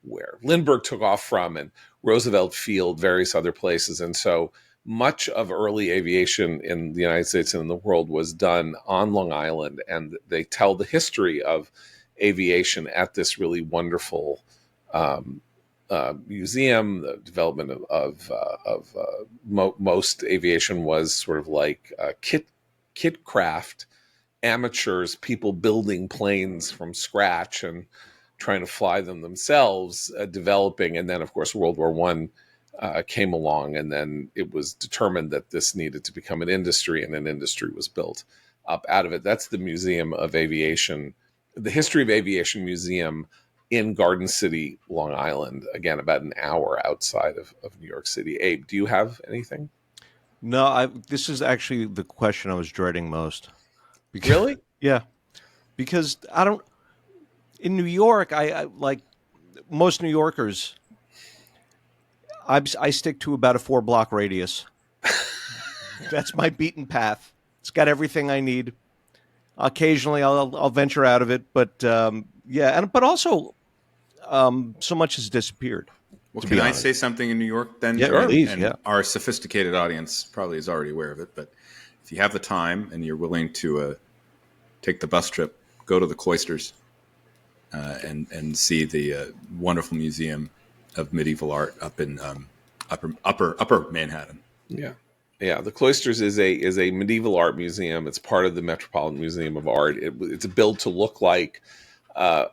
where Lindbergh took off from, and Roosevelt Field, various other places, and so much of early aviation in the United States and in the world was done on Long Island, and they tell the history of aviation at this really wonderful museum. The development of most aviation was sort of like kit craft, amateurs, people building planes from scratch and trying to fly them themselves, developing. And then, of course, World War One came along, and then it was determined that this needed to become an industry, and an industry was built up out of it. That's the Museum of Aviation, the History of Aviation Museum in Garden City, Long Island, again, about an hour outside of New York City. Abe, do you have anything? No, this is actually the question I was dreading most. Really? Yeah, because in New York, I like most New Yorkers, I stick to about a 4-block radius. That's my beaten path. It's got everything I need. Occasionally, I'll venture out of it, but but also so much has disappeared. Well, can I say something in New York then? Yeah, please, and our sophisticated audience probably is already aware of it, but if you have the time and you're willing to take the bus trip, go to the Cloisters and see the wonderful museum of medieval art up in upper Manhattan. Yeah. Yeah, the Cloisters is a medieval art museum. It's part of the Metropolitan Museum of Art. It's built to look like, a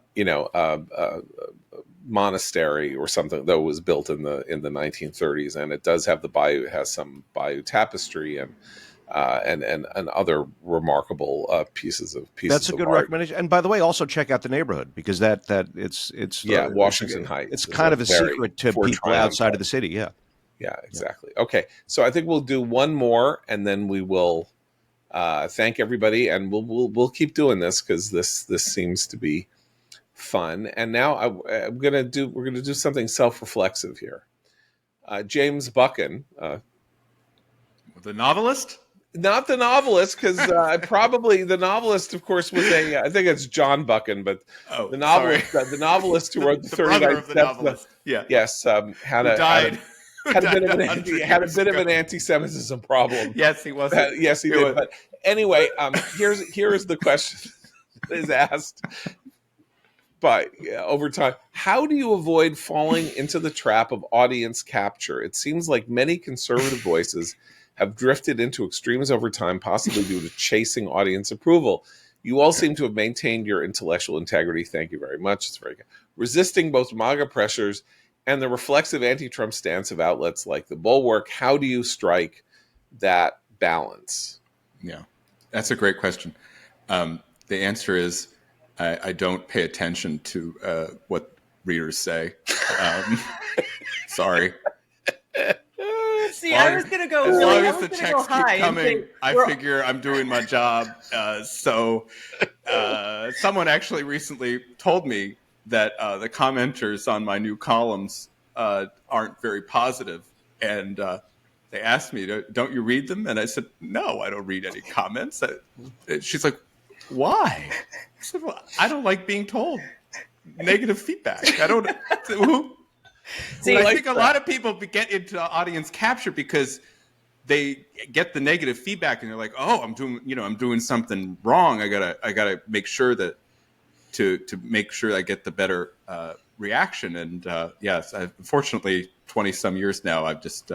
monastery or something that was built in the 1930s, and it does have the bayou. It has some bayou tapestry and other remarkable pieces of That's a good art. recommendation. And by the way, also check out the neighborhood, because it's Washington Heights. It's kind of a secret to people outside of the city. Yeah. Yeah, exactly. Okay, so I think we'll do one more, and then we will thank everybody, and we'll keep doing this because this seems to be fun. And now we're gonna do something self-reflexive here. James Bucken, The novelist? not the novelist, because probably the novelist, of course, was I think it's John Bucken, but the novelist, the novelist who wrote the 39 Steps. Yes, died. Had a bit of an anti-Semitism problem. Yes, he was. Yes, he did. But anyway, here is the question that is asked over time. How do you avoid falling into the trap of audience capture? It seems like many conservative voices have drifted into extremes over time, possibly due to chasing audience approval. You all seem to have maintained your intellectual integrity. Thank you very much. It's very good. Resisting both MAGA pressures and the reflexive anti-Trump stance of outlets like The Bulwark. How do you strike that balance? Yeah. That's a great question. The answer is I don't pay attention to what readers say. Sorry. See, I was gonna go. As Really, long I as was the gonna checks go keep high and coming, say, I we're- figure I'm doing my job. So someone actually recently told me that the commenters on my new columns aren't very positive, and they asked me, "Don't you read them?" And I said, "No, I don't read any comments." She's like, "Why?" I said, "Well, I don't like being told negative feedback. I don't." See, I think a lot of people get into audience capture because they get the negative feedback and they're like, "Oh, I'm doing something wrong. I gotta make sure that to make sure I get the better reaction." And yes, unfortunately, 20 some years now, I've just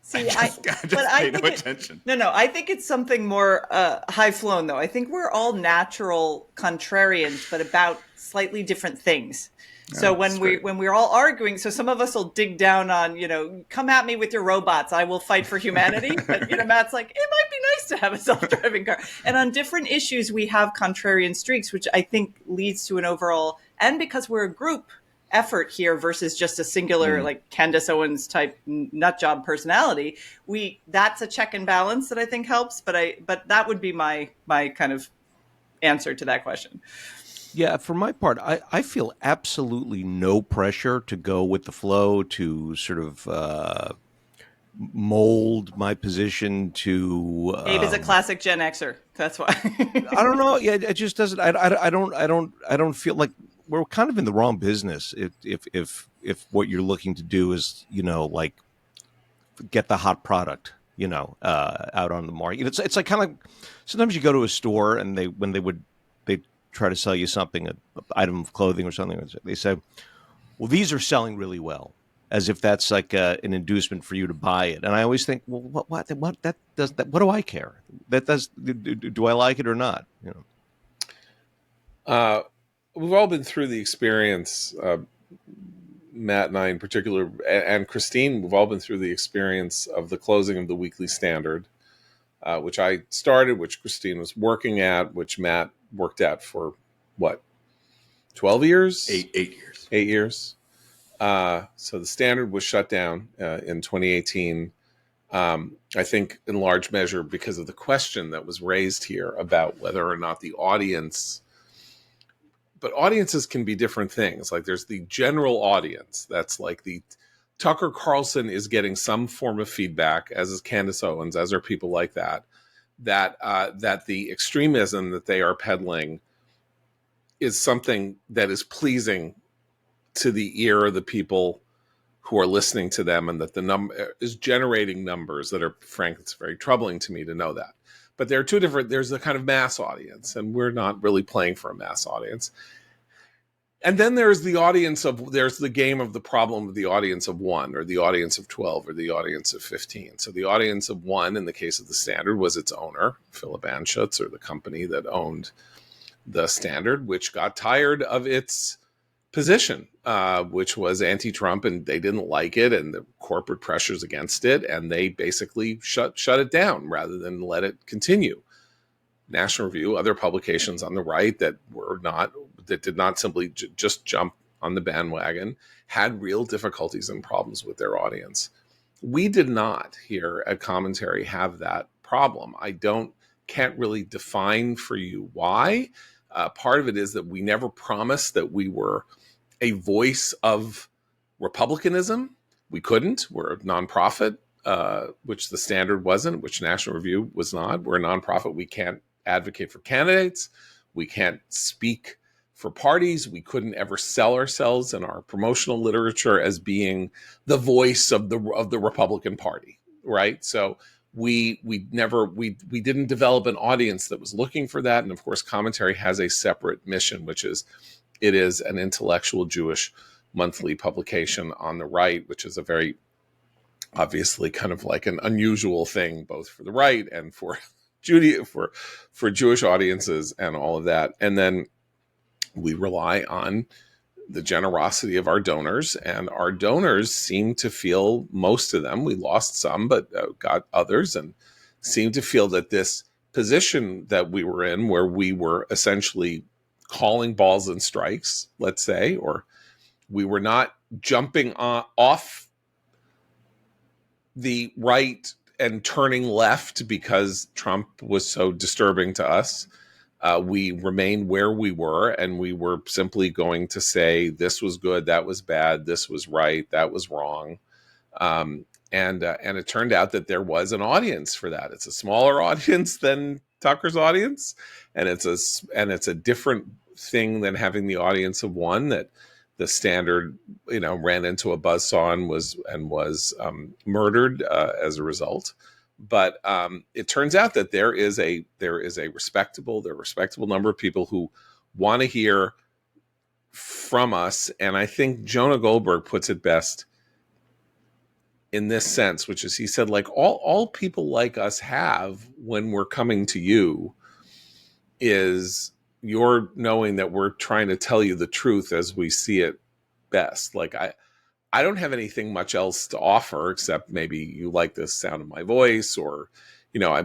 See, I just pay no attention. No, I think it's something more high flown, though. I think we're all natural contrarians, but about slightly different things. So when we're all arguing, so some of us will dig down on, come at me with your robots, I will fight for humanity. But Matt's like, it might be nice to have a self-driving car. And on different issues, we have contrarian streaks, which I think leads to an overall, and because we're a group effort here versus just a singular like Candace Owens type nut job personality, that's a check and balance that I think helps. But that would be my kind of answer to that question. Yeah, for my part, I feel absolutely no pressure to go with the flow, to sort of mold my position to. Abe is a classic Gen Xer. That's why. I don't know. Yeah, it just doesn't. I don't feel like we're kind of in the wrong business if what you're looking to do is like get the hot product out on the market. It's like kind of sometimes you go to a store and they try to sell you something, an item of clothing or something. They say, well, these are selling really well, as if that's like an inducement for you to buy it. And I always think, well, what do I care? Do I like it or not? We've all been through the experience, Matt and I in particular, and Christine, we've all been through the experience of the closing of the Weekly Standard, which I started, which Christine was working at, which Matt worked at for 12 years? 8 years. 8 years. So the Standard was shut down in 2018. I think in large measure because of the question that was raised here about whether or not the audience, but audiences can be different things. Like there's the general audience. That's like the Tucker Carlson is getting some form of feedback, as is Candace Owens, as are people like that. That the extremism that they are peddling is something that is pleasing to the ear of the people who are listening to them, and that the number is generating numbers that are, frankly, it's very troubling to me to know that. But there are two different, there's the kind of mass audience, and we're not really playing for a mass audience. And then there's there's the game of the problem of the audience of 1 or the audience of 12 or the audience of 15. So the audience of 1 in the case of the Standard was its owner, Philip Anschutz, or the company that owned the Standard, which got tired of its position, which was anti-Trump, and they didn't like it, and the corporate pressures against it, and they basically shut it down rather than let it continue. National Review, other publications on the right that did not simply just jump on the bandwagon, had real difficulties and problems with their audience. We did not here at Commentary have that problem. Can't really define for you why. Part of it is that we never promised that we were a voice of republicanism. We couldn't. We're a nonprofit, which the Standard wasn't, which National Review was not. We're a nonprofit. We can't advocate for candidates. We can't speak for parties. We couldn't ever sell ourselves in our promotional literature as being the voice of the Republican Party, right? So we didn't develop an audience that was looking for that. And of course, Commentary has a separate mission, which is it is an intellectual Jewish monthly publication on the right, which is a very obviously kind of like an unusual thing, both for the right and for for Jewish audiences and all of that. And then we rely on the generosity of our donors, and our donors seem to feel, most of them, we lost some, but got others, and seem to feel that this position that we were in, where we were essentially calling balls and strikes, let's say, or we were not jumping off the right and turning left because Trump was so disturbing to us. We remained where we were, and we were simply going to say this was good, that was bad, this was right, that was wrong. And it turned out that there was an audience for that. It's a smaller audience than Tucker's audience, and it's a different thing than having the audience of one that the Standard, ran into a buzzsaw and was murdered as a result. But it turns out that there is a respectable number of people who want to hear from us, and I think Jonah Goldberg puts it best in this sense, which is, he said, like, all people like us have when we're coming to you is your knowing that we're trying to tell you the truth as we see it best. Like, I don't have anything much else to offer except maybe you like the sound of my voice, or, my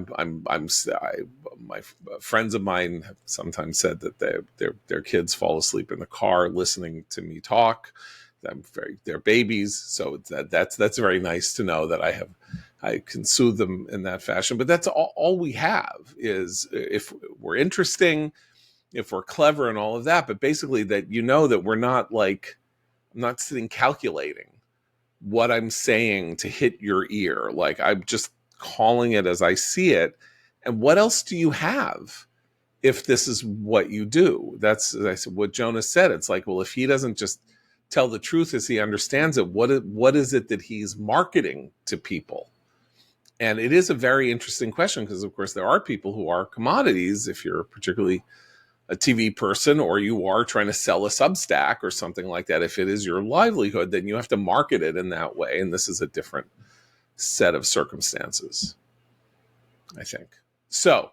friends of mine have sometimes said that their kids fall asleep in the car listening to me talk. They're babies, so that's very nice to know that I can soothe them in that fashion. But that's all we have, is if we're interesting, if we're clever, and all of that. But basically, that that we're not like, I'm not sitting calculating what I'm saying to hit your ear. Like, I'm just calling it as I see it. And what else do you have if this is what you do? That's, as I said, what Jonah said. It's like, well, if he doesn't just tell the truth as he understands it, what is it that he's marketing to people? And it is a very interesting question, because, of course, there are people who are commodities. If you're particularly a TV person, or you are trying to sell a Substack or something like that, if it is your livelihood, then you have to market it in that way. And this is a different set of circumstances, I think. So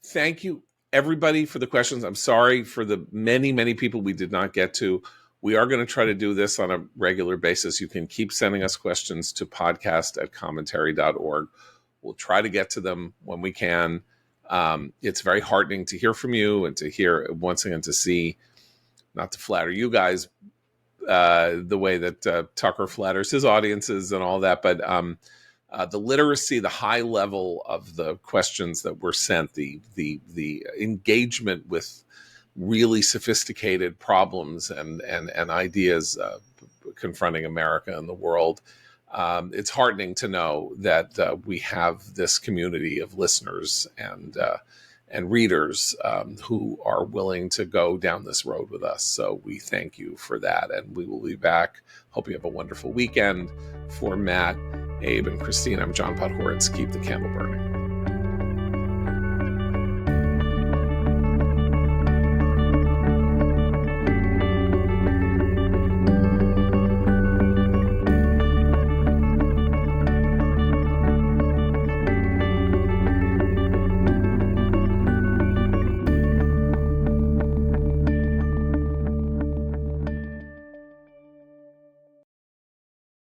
thank you, everybody, for the questions. I'm sorry for the many, many people we did not get to. We are going to try to do this on a regular basis. You can keep sending us questions to podcast@commentary.org. We'll try to get to them when we can. It's very heartening to hear from you, and to hear, once again, to see, not to flatter you guys the way that Tucker flatters his audiences and all that, but the literacy, the high level of the questions that were sent, the engagement with really sophisticated problems and ideas confronting America and the world. It's heartening to know that we have this community of listeners and readers who are willing to go down this road with us. So we thank you for that, and we will be back. Hope you have a wonderful weekend. For Matt, Abe, and Christine, I'm John Podhoretz. Keep the candle burning.